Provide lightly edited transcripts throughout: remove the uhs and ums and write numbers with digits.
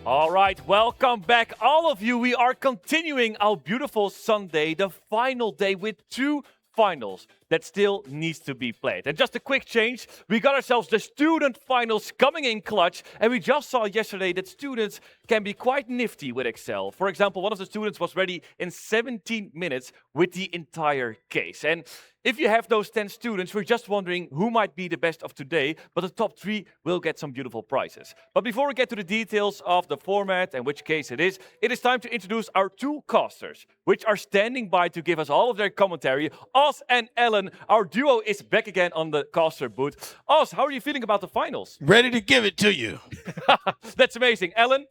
All right, welcome back, all of you. We are continuing our beautiful Sunday, the final day with two finals that still needs to be played. And just a quick change, we got ourselves the student finals coming in clutch, and we just saw yesterday that students can be quite nifty with Excel. For example, one of the students was ready in 17 minutes with the entire case. And if you have those 10 students, we're just wondering who might be the best of today, but the top 3 will get some beautiful prizes. But before we get to the details of the format and which case it is time to introduce our two casters, which are standing by to give us all of their commentary. Os and Ellen, our duo is back again on the caster booth. Os, how are you feeling about the finals? Ready to give it to you. That's amazing. Ellen?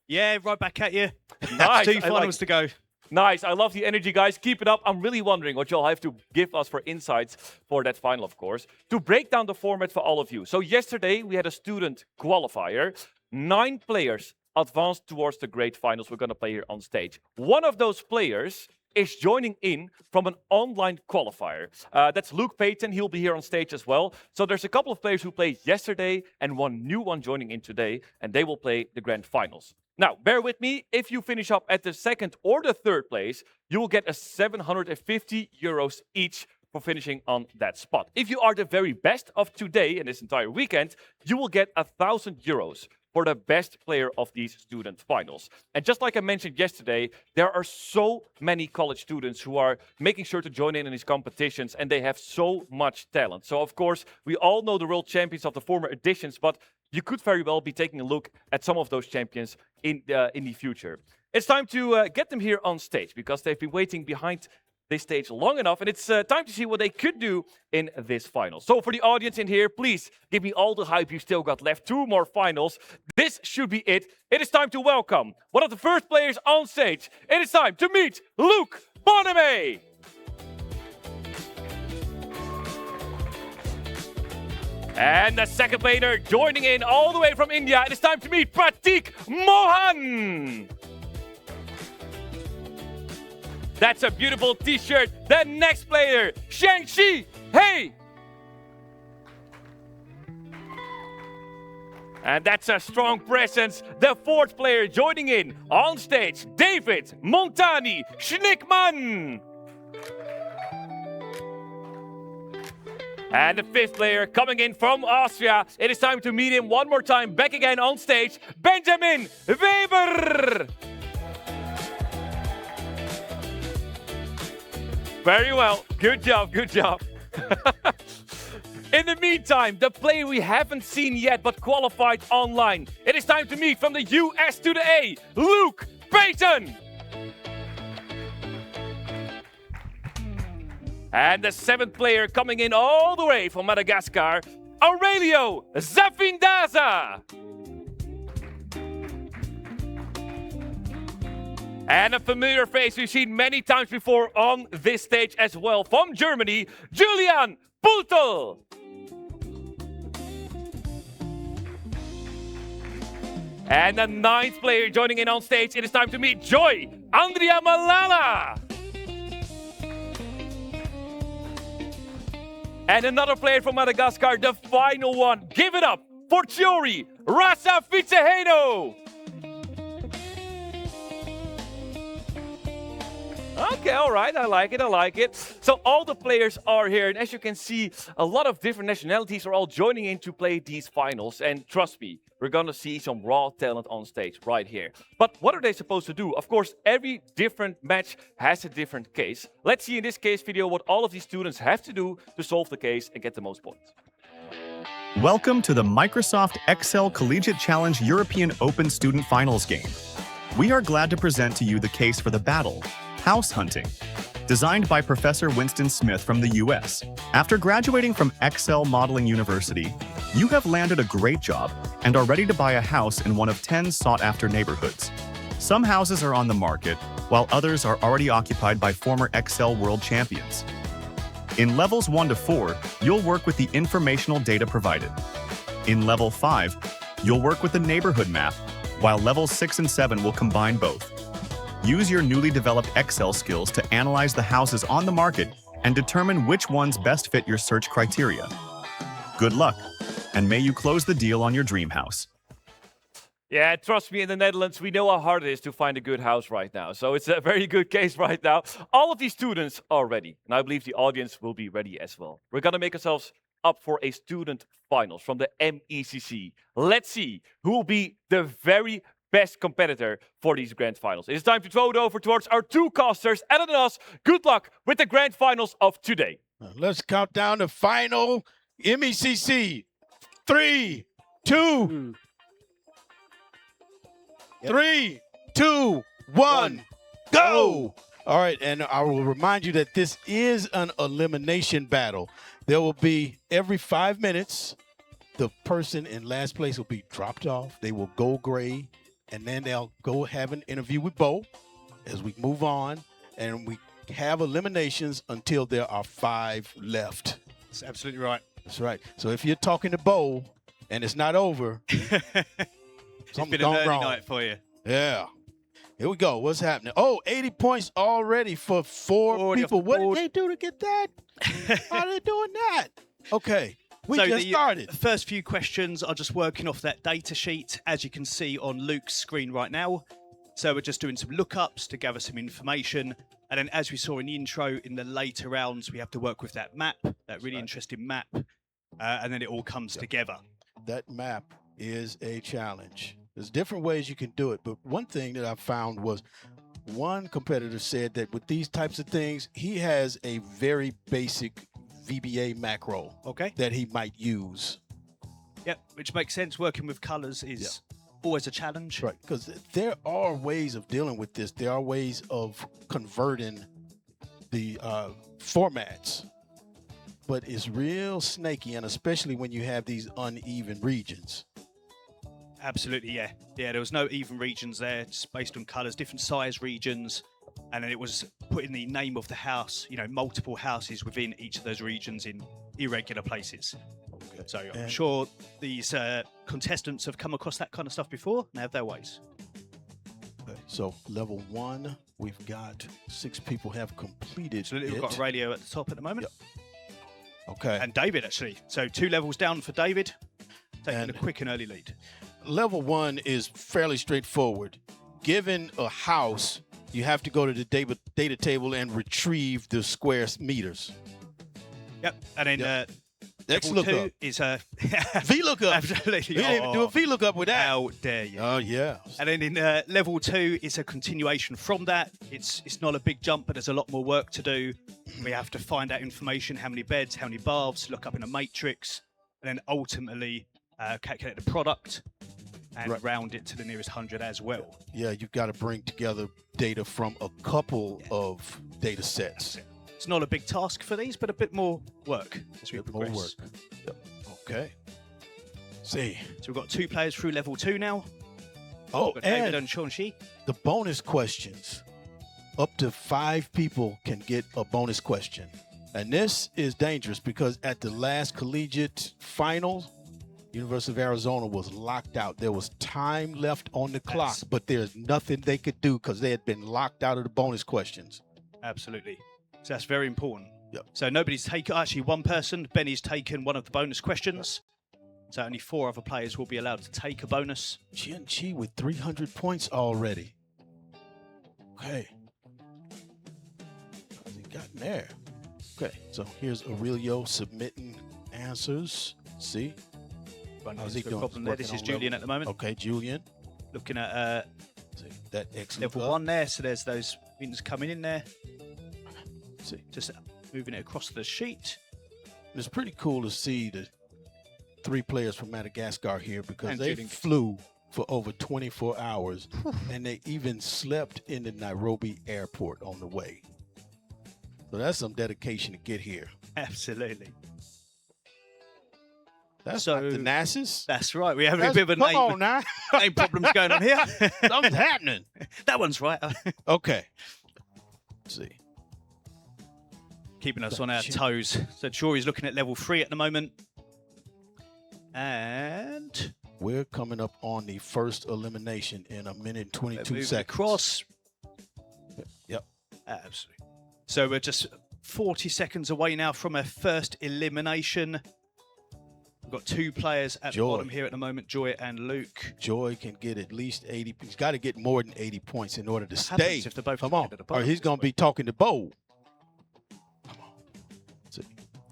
Yeah, right back at you. Nice. 2 finals to go. Nice. I love the energy, guys. Keep it up. I'm really wondering what you'll have to give us for insights for that final, of course, to break down the format for all of you. So yesterday, we had a student qualifier. 9 players advanced towards the great finals we're going to play here on stage. One of those players is joining in from an online qualifier. That's Luke Peyton. He'll be here on stage as well. So there's a couple of players who played yesterday and one new one joining in today, and they will play the grand finals. Now, bear with me. If you finish up at the 2nd or the 3rd place, you will get a 750 euros each for finishing on that spot. If you are the very best of today and this entire weekend, you will get 1,000 euros for the best player of these student finals. And just like I mentioned yesterday, there are so many college students who are making sure to join in these competitions, and they have so much talent. So, of course, we all know the world champions of the former editions, but you could very well be taking a look at some of those champions in the future. It's time to get them here on stage because they've been waiting behind this stage long enough, and it's time to see what they could do in this final. So for the audience in here, please give me all the hype you still got left. 2 more finals. This should be it. It is time to welcome one of the first players on stage. It is time to meet Luke Bonaime. And the second player joining in all the way from India. It is time to meet Prateek Mohan. That's a beautiful t-shirt. The next player, Chien-Chi. Hey! And that's a strong presence. The 4th player joining in on stage, David Montani Schnickmann. And the 5th player coming in from Austria. It is time to meet him one more time. Back again on stage, Benjamin Weber. Very well. Good job, good job. In the meantime, the player we haven't seen yet but qualified online. It is time to meet from the US to the A, Luke Peyton. And the 7th player coming in all the way from Madagascar, Aurelio Zafindaza. And a familiar face we've seen many times before on this stage as well. From Germany, Julian Poeltl. And the 9th player joining in on stage. It is time to meet Joy Adriamalala. And another player from Madagascar, the final one. Give it up for Tsiory, Razafitseheno. Okay, all right, I like it. So all the players are here, and as you can see, a lot of different nationalities are all joining in to play these finals. And trust me, we're gonna see some raw talent on stage right here. But what are they supposed to do? Of course, every different match has a different case. Let's see in this case video what all of these students have to do to solve the case and get the most points. Welcome to the Microsoft Excel Collegiate Challenge European Open Student Finals game. We are glad to present to you the case for the battle, House Hunting, designed by Professor Winston Smith from the US. After graduating from Excel Modeling University, you have landed a great job and are ready to buy a house in one of 10 sought-after neighborhoods. Some houses are on the market, while others are already occupied by former Excel world champions. In levels 1 to 4, you'll work with the informational data provided. In level 5, you'll work with the neighborhood map, while levels 6 and 7 will combine both. Use your newly developed Excel skills to analyze the houses on the market and determine which ones best fit your search criteria. Good luck, and may you close the deal on your dream house. Yeah, trust me, in the Netherlands, we know how hard it is to find a good house right now. So it's a very good case right now. All of these students are ready, and I believe the audience will be ready as well. We're going to make ourselves up for a student finals from the MECC. Let's see who will be the very best competitor for these grand finals. It's time to throw it over towards our two casters, Ellen and us. Good luck with the grand finals of today. Let's count down the final MECC. 3, 2, 3, 2, 1, go! All right, and I will remind you that this is an elimination battle. There will be every 5 minutes, the person in last place will be dropped off. They will go gray, and then they'll go have an interview with Bo as we move on, and we have eliminations until there are 5 left. That's absolutely right. That's right. So if you're talking to Bo and it's not over, It's something's been an gone early wrong. night for you. Yeah. Here we go. What's happening? Oh, 80 points already for 4 Already people. off the What did board. they do to get that? How are they doing that? Okay. We So just the started. first few questions are just working off that data sheet, as you can see on Luke's screen right now. So we're just doing some lookups to gather some information. And then as we saw in the intro, in the later rounds, we have to work with that map, that really interesting map. And then it all comes together. That map is a challenge. There's different ways you can do it, but one thing that I found was one competitor said that with these types of things, he has a very basic VBA macro Okay. that he might use. Yep, which makes sense. Working with colours is always a challenge. Right, because there are ways of dealing with this. There are ways of converting the formats, but it's real snaky, and especially when you have these uneven regions. Absolutely, yeah. Yeah, there was no even regions there, just based on colours, different size regions. And then it was putting the name of the house, multiple houses within each of those regions in irregular places. Okay. So I'm And- sure these contestants have come across that kind of stuff before and have their ways. Okay, so level 1, we've got 6 people have completed So we've got it. Aurelio at the top at the moment. Okay. And David, actually. So 2 levels down for David, taking And- a quick and early lead. Level 1 is fairly straightforward. Given a house, you have to go to the data table and retrieve the square meters. Yep. And then Yep. level Look 2 up. is VLOOKUP. absolutely. We didn't even do a VLOOKUP with that. How dare you? Oh yeah. And then in level 2, it's a continuation from that. It's not a big jump, but there's a lot more work to do. We have to find out information, how many beds, how many baths, look up in a matrix, and then ultimately calculate the product and Right. round it to the nearest 100 as well. Yeah, you've got to bring together data from a couple of data sets. It's not a big task for these, but a bit more work as we Bit more progress. work. Yep. Okay. See. So we've got 2 players through level 2 now. Oh, We've got David and and Chien-Chi. the bonus questions. Up to 5 people can get a bonus question. And this is dangerous because at the last collegiate finals, University of Arizona was locked out. There was time left on the clock, but there's nothing they could do because they had been locked out of the bonus questions. Absolutely. So that's very important. Yep. So nobody's taken, actually one person, Benny's taken one of the bonus questions. So only 4 other players will be allowed to take a bonus. Chien-Chi with 300 points already. Okay. How's he gotten there? Okay, so here's Aurelio submitting answers. See? Running How's he into a doing? problem there. Working This is on Julian level- at the moment. Okay, Julian. Looking at See, that excellent. level 1 there. So there's those wins coming in there. See, Just moving it across the sheet. it's pretty cool to see the 3 players from Madagascar here because And they Julian. flew for over 24 hours and they even slept in the Nairobi airport on the way. So that's some dedication to get here. Absolutely. That's So- not the NASA's. That's right. We're having That's- a bit of a come on now. name problems going on here. Something's happening. That one's right. Okay. Let's see. Keeping us on our Chien- toes. So Tsiory's looking at level 3 at the moment. And We're coming up on the first elimination in 1 minute and 22 moving seconds. across. Yep. Absolutely. So we're just 40 seconds away now from our first elimination. We've got 2 players at Joy. the bottom here at the moment, Joy and Luke. Joy can get at least 80. He's got to get more than 80 points in order to What stay. happens if they're both Come on. at the Or bottom he's this going to way? be talking to Bo. Come on. See.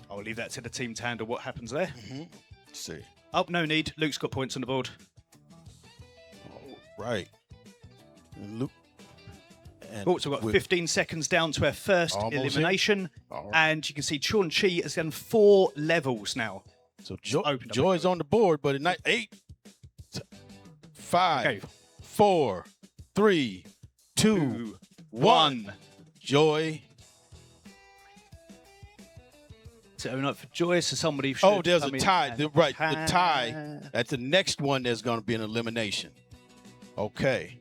I'll leave that to the team to handle what happens there. See. Oh, no need. Luke's got points on the board. All right. And Luke. And Oh, so we've got 15 seconds down to our first Almost elimination. All right. And you can see Chien-Chi has done 4 levels now. So opened up. Joy's on the board, but at night 8, 5, Okay. 4, 3, 2, 2, 1. 1. Joy. So not for Joy, so somebody should Oh, there's a come in tie. and The tie. That's the next one. There's going to be an elimination. Okay.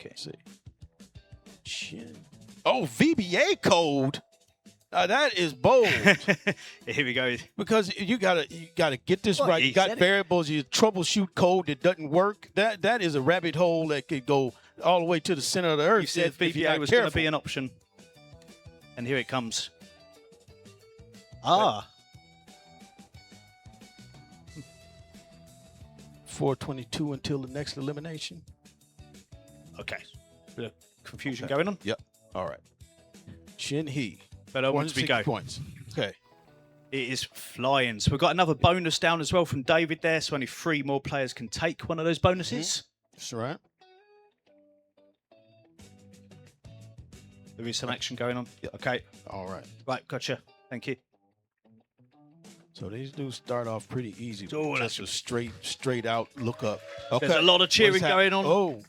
Okay. See. Oh, VBA code. Now that is bold Here we go. because you gotta get this Well, right. he You got said it. variables. You troubleshoot code that doesn't work. That is a rabbit hole that could go all the way to the center of the earth. You said if you're VBA not was going to careful. be an option. And here it comes. Ah. 422 until the next elimination. Okay. Bit of confusion going on. Yep. All right. Chien-Chi. But once we 160 go, points. Okay. it is flying. So we've got another bonus down as well from David there. So only 3 more players can take one of those bonuses. That's right. There is some action going on. Yep. Okay. All right. Right. Gotcha. Thank you. So these do start off pretty easy. with Oh, just a straight out look up. Okay. There's a lot of cheering going on. Oh,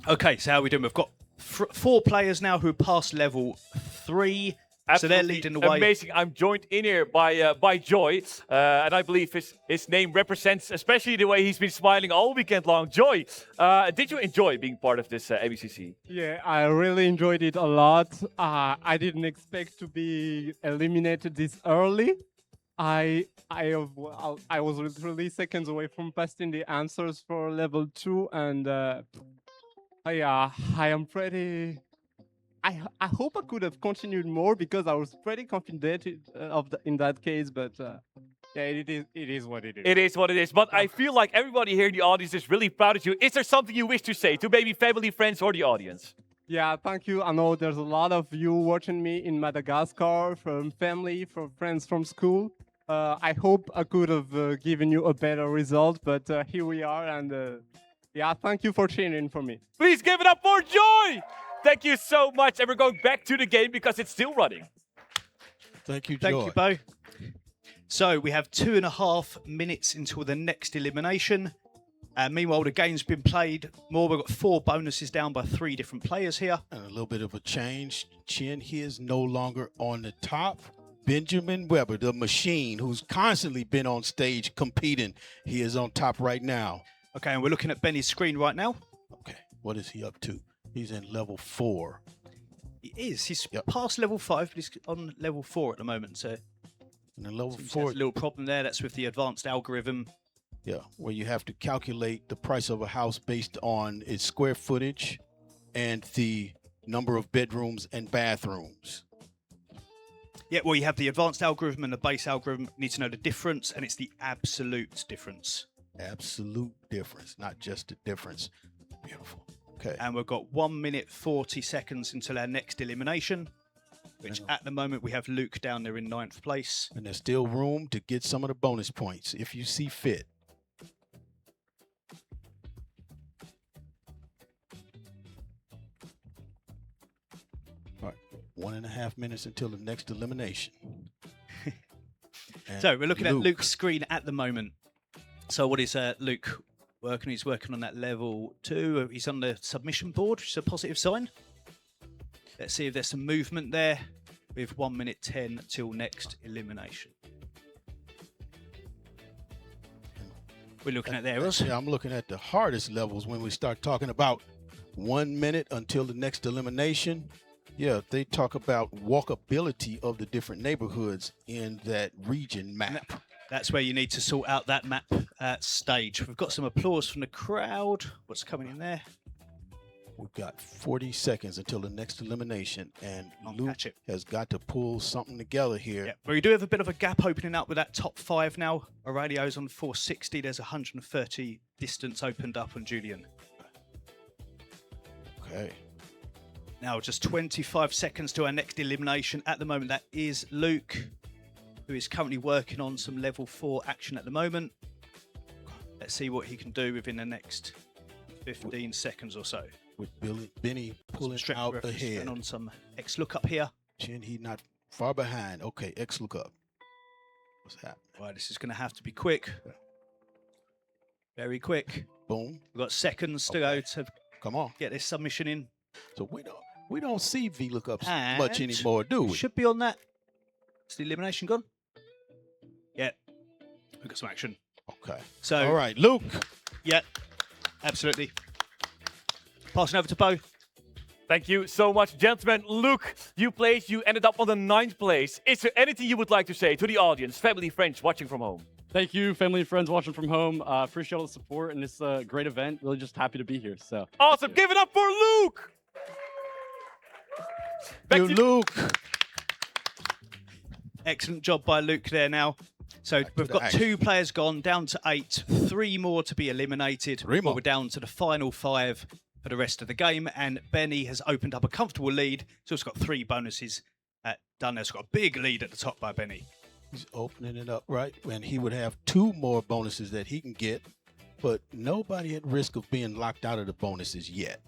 Okay, so how are we doing? We've got 4 players now who have passed level 3. So they're Absolutely leading the way. Amazing. I'm joined in here by Joy, and I believe his name represents especially the way he's been smiling all weekend long. Joy, did you enjoy being part of this MECC? Yeah, I really enjoyed it a lot. I didn't expect to be eliminated this early. I was literally seconds away from passing the answers for level 2, and I am pretty. I hope I could have continued more because I was pretty confident in that case, but yeah, it is what it is. It is what it is, but I feel like everybody here in the audience is really proud of you. Is there something you wish to say to maybe family, friends, or the audience? Yeah, thank you. I know there's a lot of you watching me in Madagascar, from family, from friends from school. I hope I could have given you a better result, but here we are, and yeah, thank you for cheering for me. Please give it up for Joy! Thank you so much, and we're going back to the game because it's still running. thank you, Joy. Thank you, Bo. So we have 2.5 minutes until the next elimination. Meanwhile, the game's been played more. We've got 4 bonuses down by 3 different players here. And a little bit of a change. Chien-Chi is no longer on the top. Benjamin Weber, the machine, who's constantly been on stage competing, he is on top right now. Okay, and we're looking at Benny's screen right now. Okay, what is he up to? He's in level 4. He is. He's Yep. past level 5, but he's on level 4 at the moment. So And in level there's 4, a little problem there. That's with the advanced algorithm. yeah, where you have to calculate the price of a house based on its square footage and the number of bedrooms and bathrooms. Yeah, well, you have the advanced algorithm and the base algorithm. You need to know the difference, and it's the absolute difference. Absolute difference, not just the difference. Beautiful. Okay. And we've got 1 minute 40 seconds until our next elimination, which at the moment we have Luke down there in 9th place. And there's still room to get some of the bonus points if you see fit. All right, 1.5 minutes until the next elimination. And So we're looking at Luke. Luke's screen at the moment. So what is Luke working? He's working on that level 2. He's on the submission board, which is a positive sign. Let's see if there's some movement there with 1 minute 10 till next elimination. We're looking at there, Ross. Yeah, I'm looking at the hardest levels when we start talking about 1 minute until the next elimination. Yeah, they talk about walkability of the different neighborhoods in that region map. That's where you need to sort out that map stage. We've got some applause from the crowd. What's coming in there? We've got 40 seconds until the next elimination, and I'll Luke catch it. has got to pull something together here. Yeah, we do have a bit of a gap opening up with that top 5 now. Aurelio's on 460. There's 130 distance opened up on Julian. Okay. Now just 25 seconds to our next elimination. At the moment, that is Luke, who is currently working on some level 4 action at the moment. Let's see what he can do within the next 15 seconds or so. With Benny pulling Stretch out reference ahead. and on some X lookup here. Chien-Chi not far behind. Okay, X look up. What's happening? Right, this is going to have to be quick. Very quick. Boom. We've got seconds to go to Come on. get this submission in. So we don't see V lookups And much anymore, do we? Should be on that. Is the elimination gone? Yeah. We've got some action. Okay. So, All right, Luke. yeah, absolutely. Passing over to Bo. Thank you so much, gentlemen. Luke, you ended up on the 9th place. Is there anything you would like to say to the audience, family, friends watching from home? Thank you, family and friends watching from home. Appreciate all the support and this great event. Really just happy to be here. So Awesome. Give it up for Luke. Back You, to- Luke. Excellent job by Luke there now. So Back to we've the got action. 2 players gone, down to 8. 3 more to be eliminated. 3 more. We're down to the final 5 for the rest of the game. And Benny has opened up a comfortable lead. So it's got 3 bonuses done. It's got a big lead at the top by Benny. He's opening it up, right? And he would have 2 more bonuses that he can get, but nobody at risk of being locked out of the bonuses yet.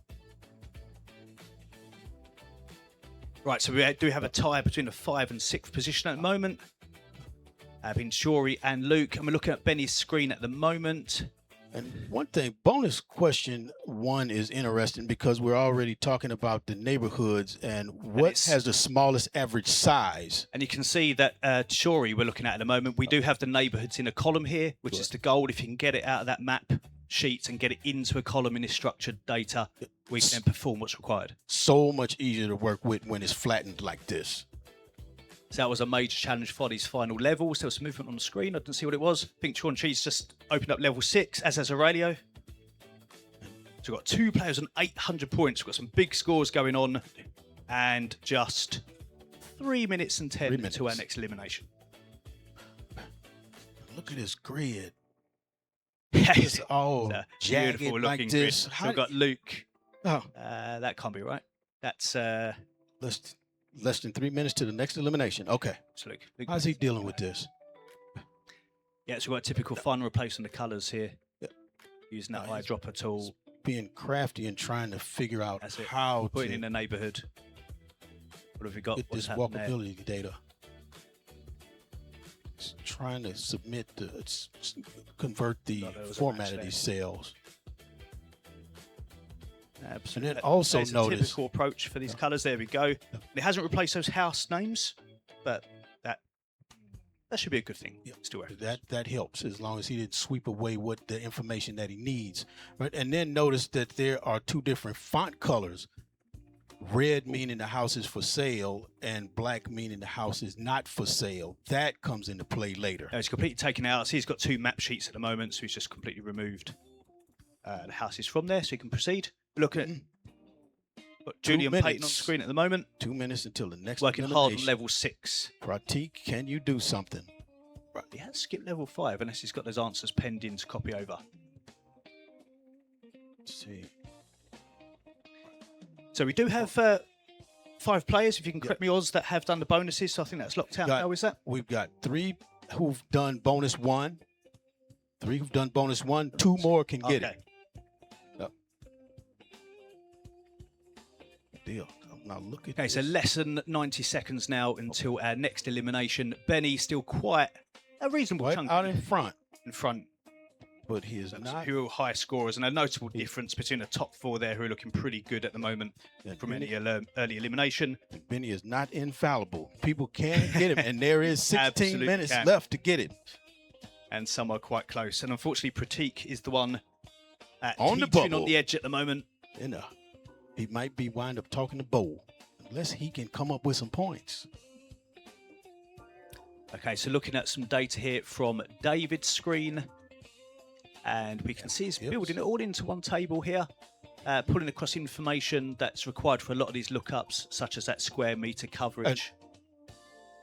Right, so we do have a tie between the 5th and 6th position at the moment. Having Tsiory and Luke, and we're looking at Benny's screen at the moment. And one thing, bonus question 1 is interesting because we're already talking about the neighborhoods and what it's- has the smallest average size. And you can see that Tsiory we're looking at the moment. We do have the neighbourhoods in a column here, which is the goal. If you can get it out of that map sheet and get it into a column in this structured data, we can then perform what's required. So much easier to work with when it's flattened like this. So that was a major challenge for these final levels. There was some movement on the screen. I didn't see what it was. I think Chien-Chi's just opened up level 6, as has Aurelio. So we've got 2 players on 800 points. We've got some big scores going on. And just 3 minutes and 10 3 to our minutes. next elimination. Look at this grid. It's It's all a jagged beautiful like looking this. grid. So we've got Luke. Oh, That can't be right. That's less than 3 minutes to the next elimination. Okay. Luke. Luke. How's he dealing with this? Yeah, so we've got a typical fun replacing the colours here. Yeah. Using that Nice. eyedropper tool. Being crafty and trying to figure out That's it. how Putting to in the neighbourhood. What have we got? get What's this happened there? walkability data. It's trying to submit convert the Thought there was a format match of there. these cells. Absolutely. And then also There's a notice- typical approach for these colours. There we go. It hasn't replaced those house names, but that should be a good thing. Yeah, Still works. That helps as long as he didn't sweep away what the information that he needs. Right? And then notice that there are 2 different font colors. Red meaning the house is for sale and black meaning the house is not for sale. That comes into play later. It's completely taken out. So he's got 2 map sheets at the moment, so he's just completely removed the houses from there, so he can proceed. We're looking at got 2 Julian Peyton on minutes. screen at the moment, 2 minutes until the next working hard on elimination. level 6. Prateek, can you do something? He has skipped level 5 unless he's got those answers penned in to copy over. Let's see. So we do have 5 players, if you can correct me, Oz, that have done the bonuses. So I think that's locked out Got- now, is that? We've got 3 who've done bonus 1. 3 who've done bonus 1. 2 more can get it. Yep. Deal. Now look at Okay, this. so less than 90 seconds now until our next elimination. Benny still quite a reasonable Right chunk out in front, in front. but he is Some not. real high scorers and a notable difference between the top 4 there who are looking pretty good at the moment and from Benny, any early elimination. Benny is not infallible. People can get him, and there is 16 Absolutely minutes can. left to get it. And some are quite close. And unfortunately, Prateek is the one On the teetering bubble. on the edge at the moment. You know, he might be wind up talking to Bo, unless he can come up with some points. Okay, so looking at some data here from David's screen. And we can see he's Yep. building it all into one table here. pulling across information that's required for a lot of these lookups, such as that square meter coverage.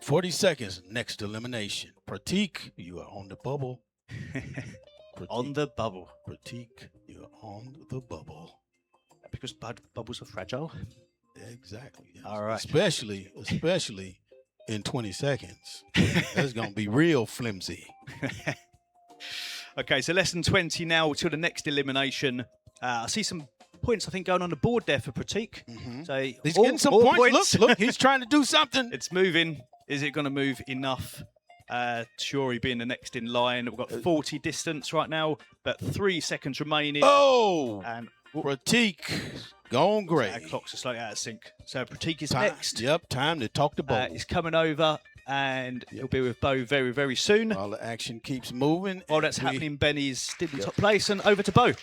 40 seconds, next elimination. Prateek, you are on the bubble. On the bubble. Prateek, you're on the bubble. Because bubbles are fragile. Exactly. Yes. All right. Especially in 20 seconds. That's going to be real flimsy. Okay, so less than 20 now till the next elimination. I see some points, I think, going on the board there for Prateek. So He's getting some points. Look, he's trying to do something. It's moving. Is it going to move enough? Tsiory being the next in line. We've got 40 distance right now, but 3 seconds remaining. Oh! And Prateek, gone great. our clocks are slightly out of sync. So Prateek is Time- next. Yep, time to talk to Bo. He's coming over, and he'll be with Bo very, very soon. While the action keeps moving. While that's we- happening, Benny's still in top place, and over to Bo.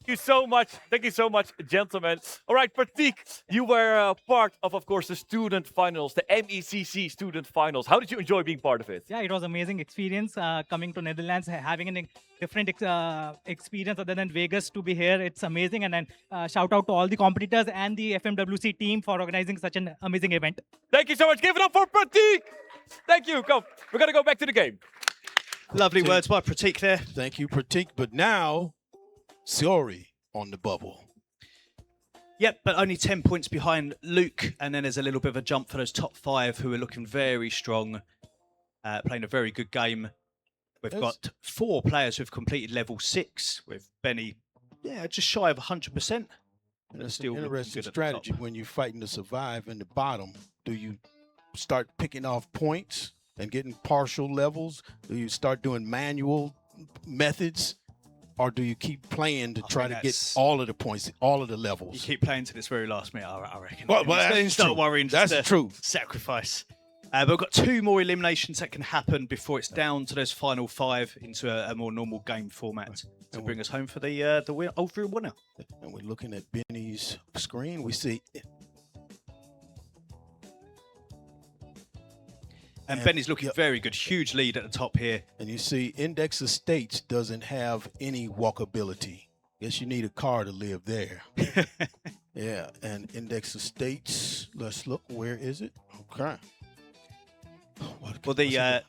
Thank you so much. Thank you so much, gentlemen. All right, Prateek, you were part of course, the student finals, the MECC student finals. How did you enjoy being part of it? Yeah, it was amazing experience coming to Netherlands, having a different experience other than Vegas to be here. It's amazing, and then shout out to all the competitors and the FMWC team for organizing such an amazing event. Thank you so much. Give it up for Prateek. Thank you. Come, we're gonna go back to the game. Lovely words by Prateek there. Thank you, Prateek. But now, Tsiory on the bubble. Yep, but only 10 points behind Luke, and then there's a little bit of a jump for those top 5 who are looking very strong, playing a very good game. We've got 4 players who've completed level 6, with Benny, just shy of 100%. And that's still an looking interesting good at the top. strategy when you're fighting to survive in the bottom. Do you start picking off points and getting partial levels? Do you start doing manual methods? Or do you keep playing to try to get all of the points, all of the levels? You keep playing to this very last minute, I reckon. Well, that's Start true. worrying. That's just true. Sacrifice. But we've got 2 more eliminations that can happen before it's down to those final 5 into a more normal game format to bring us home for the overall winner. And we're looking at Benny's screen. We see, And Benny's looking very good. Huge lead at the top here. and you see, Index Estates doesn't have any walkability. Guess you need a car to live there. Yeah, and Index Estates. Let's look. Where is it? Okay. Well, What's it?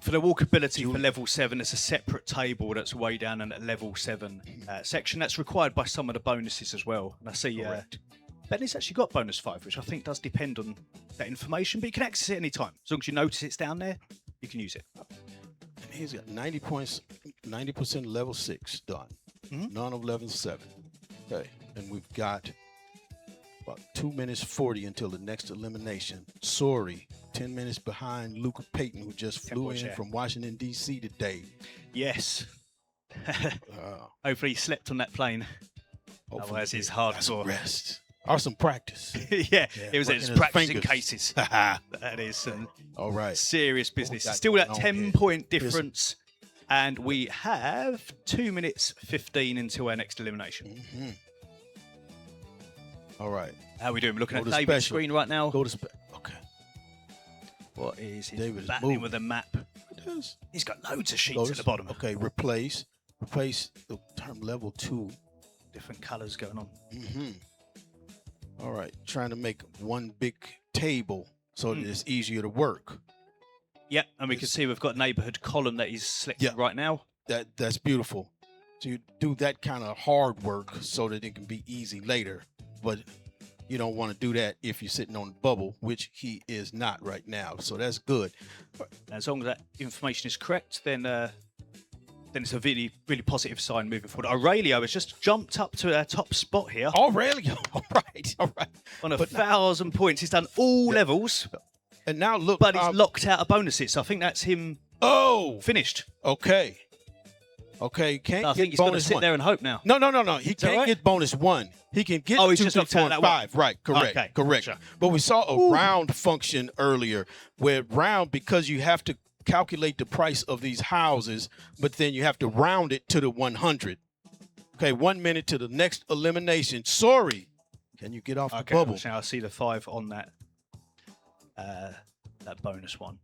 for the walkability for level 7, it's a separate table that's way down in the level 7 section. That's required by some of the bonuses as well. And I see Benny's actually got bonus 5, which I think does depend on that information, but you can access it any time. As long as you notice it's down there, you can use it. And he's got 90 points, 90% level 6 done. None of level 7. Okay, and we've got about 2 minutes 40 until the next elimination. Tsiory, 10 minutes behind Luke Peyton, who just flew in from Washington, D.C. today. Yes. Hopefully he slept on that plane. Otherwise it's hardcore. Rest. Or some practice. Yeah, it was working his his practicing fingers. cases. That is some All right. serious business. got Still that going on here? 10-point difference. And we have 2 minutes 15 until our next elimination. All right. How are we doing? We're looking Go at to David's special. screen right now. Go to okay. What is he David is battling moving. with a map? It is. He's got loads of Go sheets to at the bottom. Okay, replace the term level 2. Different colours going on. All right, trying to make one big table so that it's easier to work. Yep, and we can see we've got neighbourhood column that he's selected right now. That's beautiful. So you do that kind of hard work so that it can be easy later, but you don't want to do that if you're sitting on the bubble, which he is not right now. So that's good. As long as that information is correct, then it's a really, really positive sign moving forward. Aurelio has just jumped up to our top spot here. Aurelio, all right. On 1,000 points. He's done all levels. And now look. But he's locked out of bonuses. So I think that's him finished. Okay. Okay, can't I get think he's got to bonus sit 1. there and hope now. No. He can't right? get bonus 1. He can get he's 2, just 3, knocked out 4, that and one. 5. Right, correct, Okay, correct. gotcha. But we saw a round function earlier where round, because you have to calculate the price of these houses, but then you have to round it to the 100. Okay, 1 minute to the next elimination. Sorry. Can you get off the bubble? Now I see the 5 on that bonus one.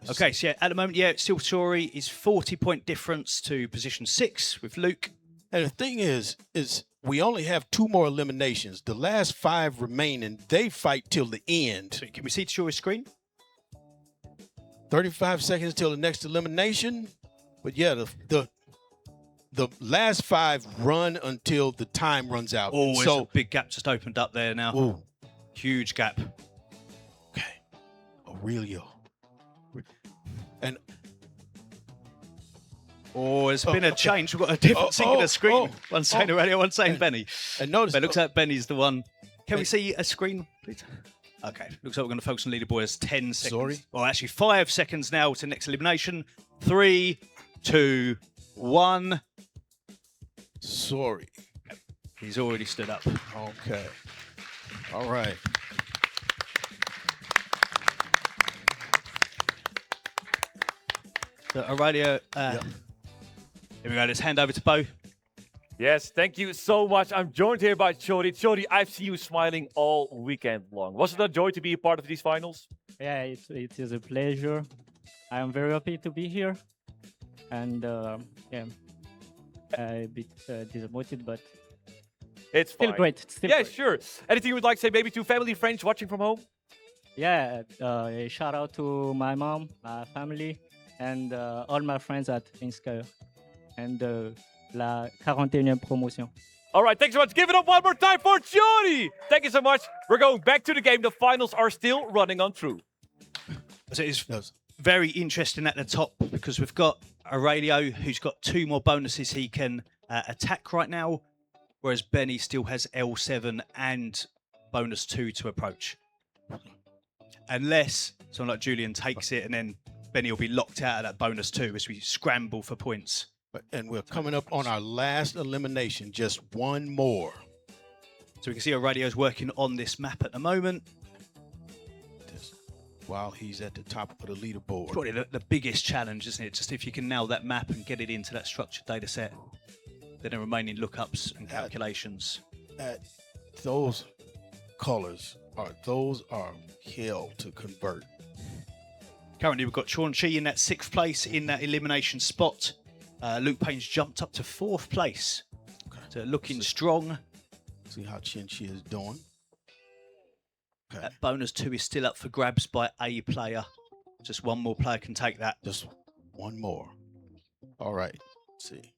Okay, so at the moment, it's still Tsiory is 40-point difference to position 6 with Luke. And the thing is we only have 2 more eliminations. The last 5 remaining, they fight till the end. So can we see Tsiory's screen? 35 seconds till the next elimination. But yeah, the last 5 run until the time runs out. Oh, And there's a big gap just opened up there now. ooh, Huge gap. okay, Aurelio. And Oh, there's been a change. We've got a different thing on the screen. One saying Aurelio, one saying Benny. and notice, But it looks like Benny's the one. Can we see a screen, please? Okay, looks like we're going to focus on leaderboard as 10 seconds. Sorry? Well, actually 5 seconds now to next elimination. 3, 2, 1. sorry. He's already stood up. Okay. All right. So Aurelio, here we go. Let's hand over to Bo. Yes, thank you so much. I'm joined here by Tsiory. Tsiory, I've seen you smiling all weekend long. Was it a joy to be a part of these finals? Yeah, it is a pleasure. I am very happy to be here, and yeah, a bit disappointed, but It's still fine. great. Still Yeah, great. sure. Anything you would like to say maybe to family, friends watching from home? Yeah, a shout out to my mom, my family, and all my friends at MECC and la 41e promotion. All right, thanks so much. Give it up one more time for Tsiory. Thank you so much. We're going back to the game. The finals are still running on through. So it's Yes. very interesting at the top because we've got Aurelio, who's got 2 more bonuses he can attack right now, whereas Benny still has L7 and bonus 2 to approach. Unless someone like Julian takes it and then Benny will be locked out of that bonus 2 as we scramble for points. And we're coming up on our last elimination. Just 1 more. So we can see Aurelio's working on this map at the moment. While he's at the top of the leaderboard. Probably the biggest challenge, isn't it? Just if you can nail that map and get it into that structured data set, then the remaining lookups and calculations. At those colors those are hell to convert. Currently, we've got Chien-Chi in that 6th place in that elimination spot. Luke Payne's jumped up to 4th place. So looking strong. See how Chien-Chi is doing. Okay. That bonus 2 is still up for grabs by a player. Just 1 more player can take that. Just 1 more. All right. Let's see.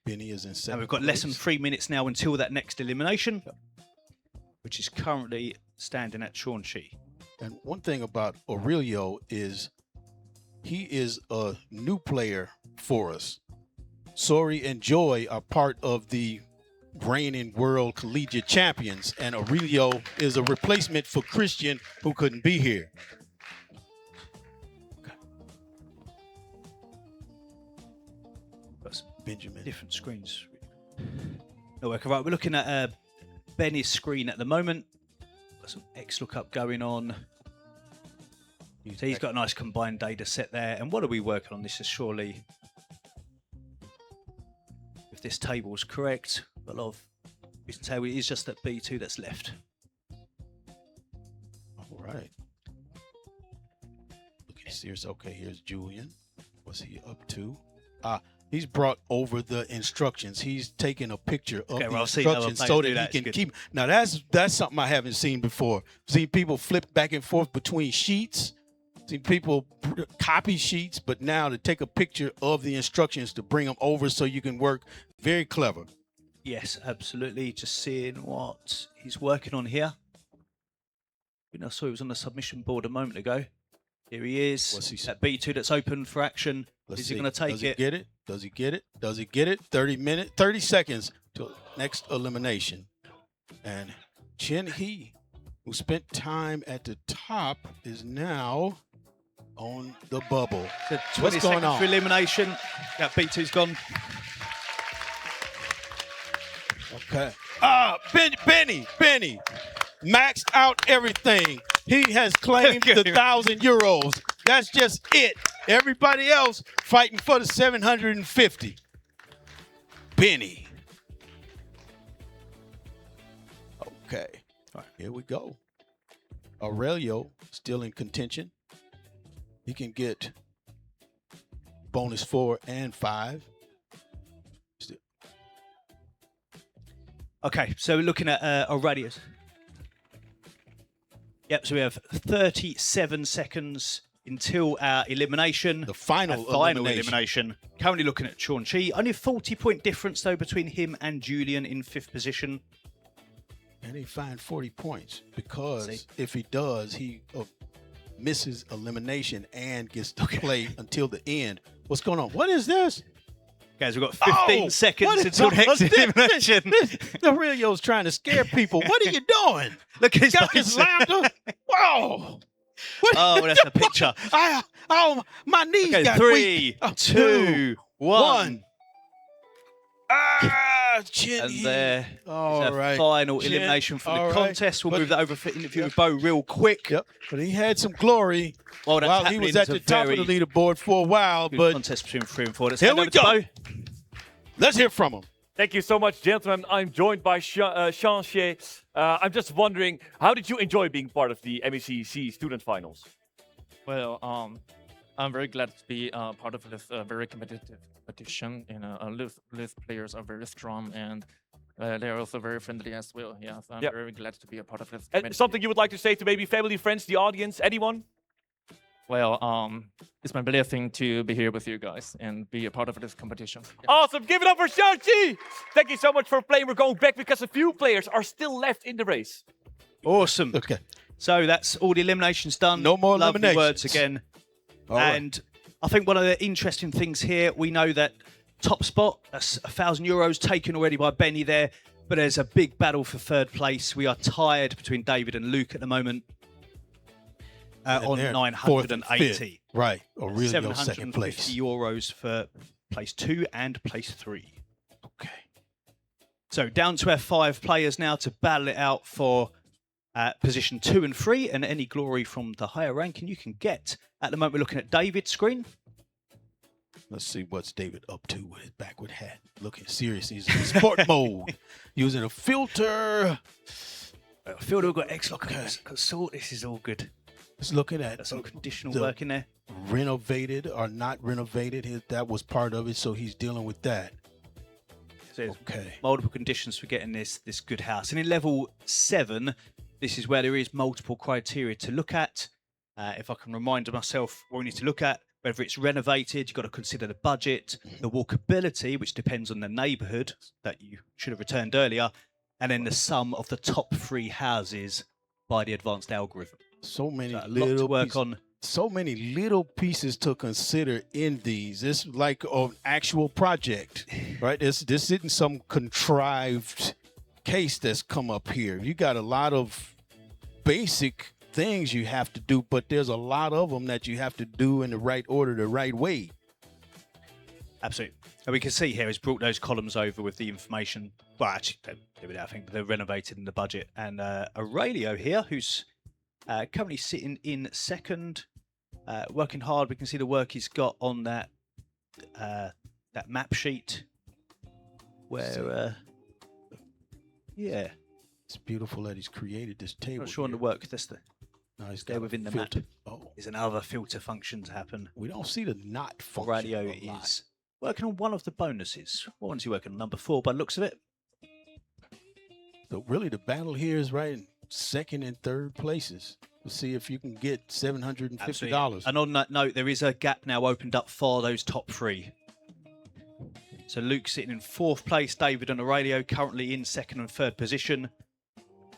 Benny is in 7th And we've got less than place. 3 minutes now until that next elimination, which is currently standing at Chien-Chi. And one thing about Aurelio is he is a new player for us. Tsiory and Joy are part of the reigning world collegiate champions, and Aurelio is a replacement for Christian, who couldn't be here. Got some Benjamin. different screens. No work. Right, we're looking at Benny's screen at the moment. Got some X lookup going on. So he's got a nice combined data set there. And what are we working on? This is surely, if this table is correct, a lot of reason table is just that B2 that's left. All right. Looking serious. Okay, here's Julian. What's he up to? He's brought over the instructions. He's taken a picture of Okay, the well, I've seen other instructions players so do that that. he It's can good. keep. Now that's something I haven't seen before. Seen people flip back and forth between sheets. Seen people copy sheets, but now to take a picture of the instructions to bring them over so you can work. Very clever. Yes, absolutely. Just seeing what he's working on here. I saw he was on the submission board a moment ago. Here he is. What's he That B2 that's open for action. Let's Is he see. going to take Does he it? get it? Does he get it? Does he get it? 30 seconds to next elimination. And Chien-Chi, who spent time at the top, is now on the bubble. So 20 What's going seconds on? for elimination. That B2's gone. Okay. Benny, maxed out everything. He has claimed the 1,000 euros. That's just it. Everybody else fighting for the 750. Benny. Okay. All right, here we go. Aurelio still in contention. He can get bonus 4 and 5. Okay, so we're looking at Aurelio's. Yep, so we have 37 seconds until our elimination. The final elimination. Currently looking at Chien-Chi. Only a 40-point difference, though, between him and Julian in 5th position. And he fined 40 points because if he does, he misses elimination and gets to play until the end. What's going on? What is this? Guys, we've got 15 seconds until next elimination. Aurelio's trying to scare people. What are you doing? Look at his Got his laughter. Whoa. What? Oh, that's a picture. My knees got 3, weak. 2, 1. Chin And there is All our right. final Chin. elimination for the All right. contest. We'll But- move that over for interview with Bo real quick. Yep. But he had some glory While that's while he happening, was at it's a the top of the very leaderboard for a while. good But contest between 3 and 4. Let's Here hand we over to go. Bo. let's hear from him. Thank you so much, gentlemen. I'm joined by Chien-Chi. I'm just wondering, how did you enjoy being part of the MECC Student Finals? Well, I'm very glad to be part of this very competitive competition. List players are very strong and they are also very friendly as well. Yeah, so I'm very glad to be a part of this. And something you would like to say to maybe family, friends, the audience, anyone? Well, it's my blessing to be here with you guys and be a part of this competition. Yeah. Awesome. Give it up for Chien-Chi. Thank you so much for playing. We're going back because a few players are still left in the race. Awesome. Okay. So that's all the eliminations done. No more Lovely eliminations. words again. All right. And I think one of the interesting things here, we know that top spot, that's €1,000 taken already by Benny there, but there's a big battle for 3rd place. We are tied between David and Luke at the moment on they're 980. Right. Aurelio second place. €750 for place 2 and place 3. Okay. So down to our 5 players now to battle it out for position 2 and 3, and any glory from the higher ranking you can get. At the moment, we're looking at David's screen. Let's see what's David up to with his backward hat. Looking serious. He's in sport mode. Using a filter. I feel we've got excellent consult. This is all good. He's looking at Got some conditional the work in there. renovated or not renovated. That was part of it, so he's dealing with that. So there's Okay. multiple conditions for getting this good house. And in level 7, this is where there is multiple criteria to look at. If I can remind myself what we need to look at, whether it's renovated, you've got to consider the budget, the walkability, which depends on the neighbourhood that you should have returned earlier, and then the sum of the top 3 houses by the advanced algorithm. So many So a lot little to work pieces, on. so many little pieces to consider in these. It's like an actual project, right? This isn't some contrived case that's come up here. You got a lot of basic things you have to do, but there's a lot of them that you have to do in the right order, the right way. Absolutely. And we can see here, he's brought those columns over with the information. Well, actually, I think they're renovated in the budget. And Aurelio here, who's currently sitting in 2nd, working hard. We can see the work he's got on that map sheet. Where, yeah. It's beautiful that he's created this table. Not sure on the here. work. That's the No, he's there got a within the filter. map. Oh, There's another filter function to happen. we don't see the not function. Aurelio a lot. is working on one of the bonuses. What one's he working on? Number 4 by the looks of it. So really, the battle here is right in 2nd and 3rd places. Let's see if you can get $750. And on that note, there is a gap now opened up for those top 3. So Luke sitting in 4th place, David and Aurelio currently in 2nd and 3rd position,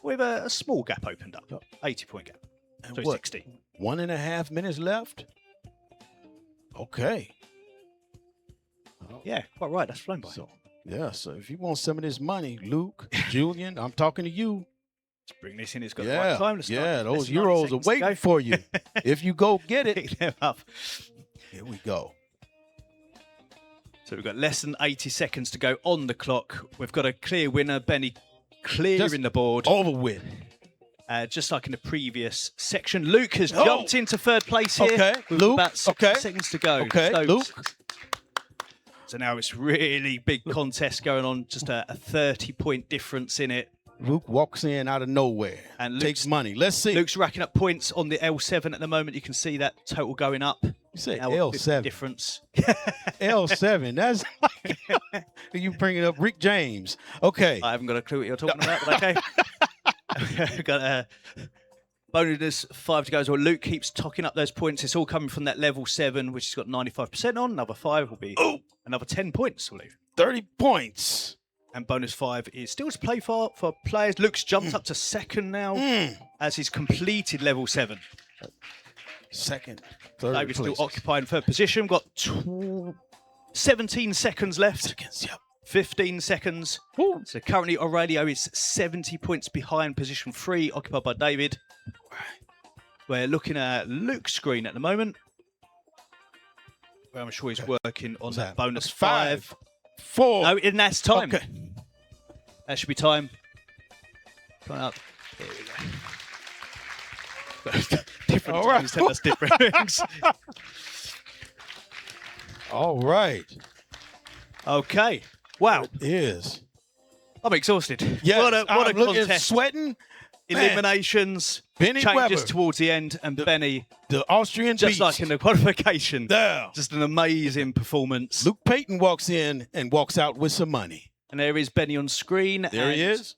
with a small gap opened up, 80-point gap. And So what, 60. 1.5 minutes left? Okay. Yeah, quite right. That's flown by. So, yeah, so if you want some of this money, Luke, Julian, I'm talking to you. Let's bring this in. It's got the right time. Let's yeah, start. those Less than 90 euros are seconds to waiting go. for you. If you go get it, Pick them up. here we go. So we've got less than 80 seconds to go on the clock. We've got a clear winner, Benny, clearing Just the board. Over with. Just like in the previous section, Luke has jumped into 3rd place here. Okay, with Luke, about 6 okay. seconds to go. Okay, So- Luke. So now it's really big contest going on. Just a 30-point difference in it. Luke walks in out of nowhere And takes money. Let's see. Luke's racking up points on the L7 at the moment. You can see that total going up. You say Now L7. difference. L7. That's like you bringing up Rick James. Okay. I haven't got a clue what you're talking about, but okay. Got a bonus 5 to go as well. Luke keeps tocking up those points. It's all coming from that level 7, which has got 95% on. Another 5 will be another 10 points, I believe. 30 points. And bonus 5 is still to play for players. Luke's jumped up to second now as he's completed level 7. Second. Third David's still places. occupying third position. Got 17 seconds left. 15 seconds. So currently Aurelio is 70 points behind position 3, occupied by David. We're looking at Luke's screen at the moment, where I'm sure he's working on that bonus 5. 4. No, and that's time. Okay. That should be time. Come up. Here we go. Different All right. times sent us different things. All right. Okay. Wow. It is. I'm exhausted. Yes, What a I'm looking- contest. Sweating. Eliminations. Benny Changes Weber. towards the end, and Benny, The Austrian just beast. like in the qualification, There. just an amazing performance. Luke Peyton walks in and walks out with some money. And there is Benny on screen. There he and is.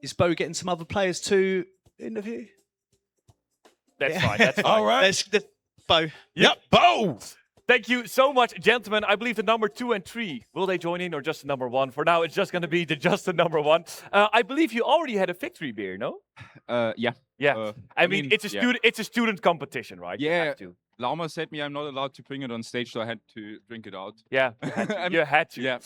Is Bo getting some other players to interview? That's Yeah. fine. That's fine. All right. Let's Bo. Yep. Bo. Thank you so much, gentlemen. I believe the number 2 and 3, will they join in or just the number 1? For now, it's just going to be just the number 1. I believe you already had a victory beer, no? Yeah. Yeah. I mean, it's a student. It's a student competition, right? You Yeah. have to. Lauma said me I'm not allowed to bring it on stage, so I had to drink it out. Yeah. You had to. Yeah,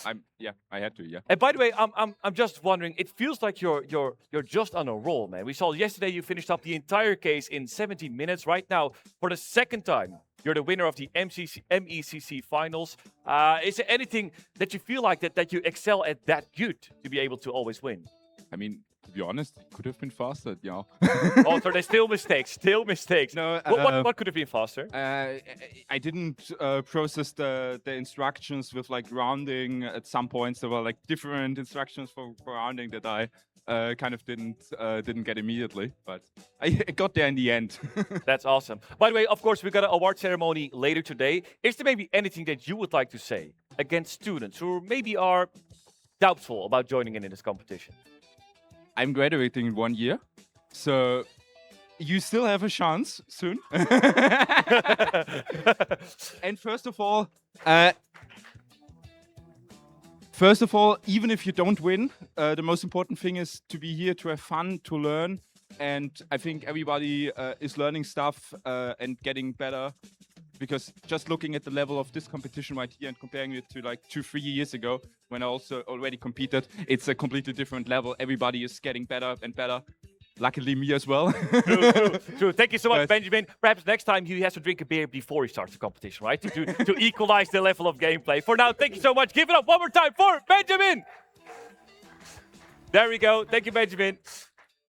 I had to. Yeah. And by the way, I'm just wondering. It feels like you're just on a roll, man. We saw yesterday you finished up the entire case in 17 minutes. Right now, for the second time, you're the winner of the MECC finals. Is there anything that you feel like that you excel at that good to be able to always win? I mean, to be honest, it could have been faster. Yeah. Oh, so there's still mistakes. Still mistakes. No. What could have been faster? I didn't process the instructions with like rounding. At some points, there were like different instructions for rounding that I kind of didn't get immediately, but I got there in the end. That's awesome. By the way, of course, we got an award ceremony later today. Is there maybe anything that you would like to say against students who maybe are doubtful about joining in this competition? I'm graduating in 1 year, so you still have a chance soon. And first of all, even if you don't win, the most important thing is to be here, to have fun, to learn. And I think everybody is learning stuff and getting better. Because just looking at the level of this competition right here and comparing it to like 2-3 years ago, when I also already competed, it's a completely different level. Everybody is getting better and better. Luckily, me as well. True. Thank you so much, Yes. Benjamin. Perhaps next time he has to drink a beer before he starts the competition, right? To equalize the level of gameplay. For now, thank you so much. Give it up one more time for Benjamin. There we go. Thank you, Benjamin.